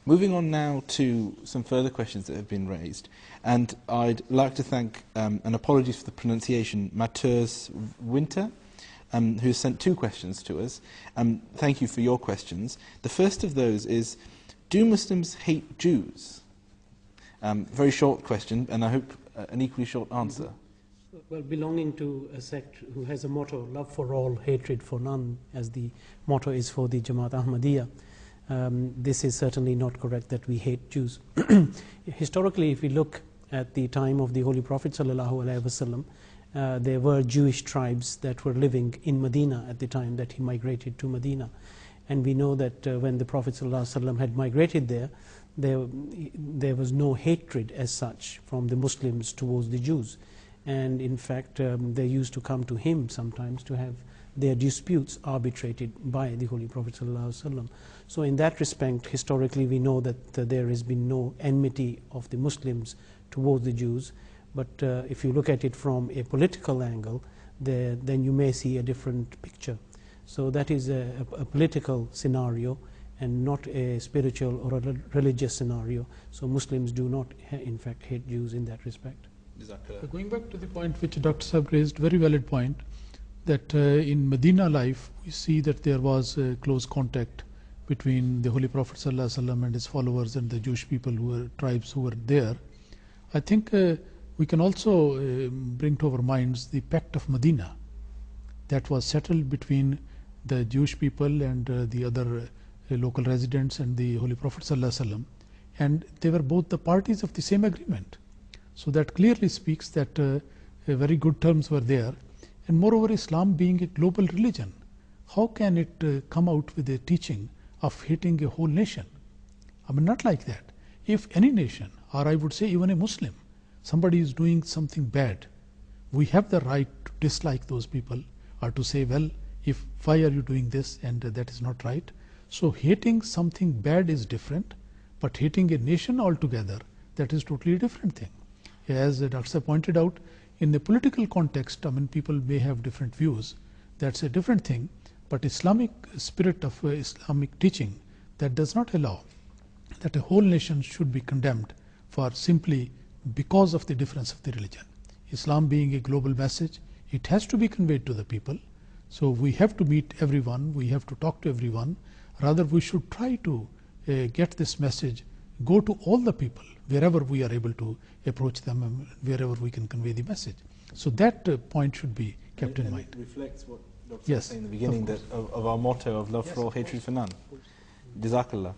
Moving on now to some further questions that have been raised, and I'd like to thank, and apologies for the pronunciation, Mateurs Winter, who sent two questions to us. Thank you for your questions. The first of those is, do Muslims hate Jews? Very short question, and I hope an equally short answer. Well, belonging to a sect who has a motto, love for all, hatred for none, as the motto is for the Jamaat Ahmadiyya, this is certainly not correct that we hate Jews. Historically, if we look at the time of the Holy Prophet ﷺ, there were Jewish tribes that were living in Medina at the time that he migrated to Medina. And we know that when the Prophet ﷺ had migrated there was no hatred as such from the Muslims towards the Jews. And in fact, they used to come to him sometimes to have their disputes arbitrated by the Holy Prophet ﷺ. So in that respect, historically, we know that there has been no enmity of the Muslims towards the Jews. But if you look at it from a political angle, then you may see a different picture. So that is a political scenario and not a spiritual or a religious scenario. So Muslims do not, in fact, hate Jews in that respect. Going back to the point which Dr. Saab raised, very valid point, that in Medina life, we see that there was close contact between the Holy Prophet ﷺ and his followers and the Jewish people who were tribes who were there. I think we can also bring to our minds the Pact of Medina that was settled between the Jewish people and the other local residents and the Holy Prophet ﷺ, and they were both the parties of the same agreement. So that clearly speaks that very good terms were there. And moreover, Islam being a global religion, how can it come out with a teaching of hating a whole nation? I mean, not like that. If any nation, or I would say even a Muslim, somebody is doing something bad, we have the right to dislike those people or to say, well, why are you doing this, and that is not right. So hating something bad is different, but hating a nation altogether, that is totally a different thing. As Dr. pointed out, in the political context, I mean, people may have different views. That's a different thing. But Islamic spirit of Islamic teaching, that does not allow that a whole nation should be condemned for simply because of the difference of the religion. Islam being a global message, it has to be conveyed to the people. So we have to meet everyone, we have to talk to everyone. Rather, we should try to get this message, go to all the people, wherever we are able to approach them and wherever we can convey the message. So that point should be kept in mind. It reflects what Dr. was saying in the beginning, of our motto of love for all, hatred for none. Jazakallah.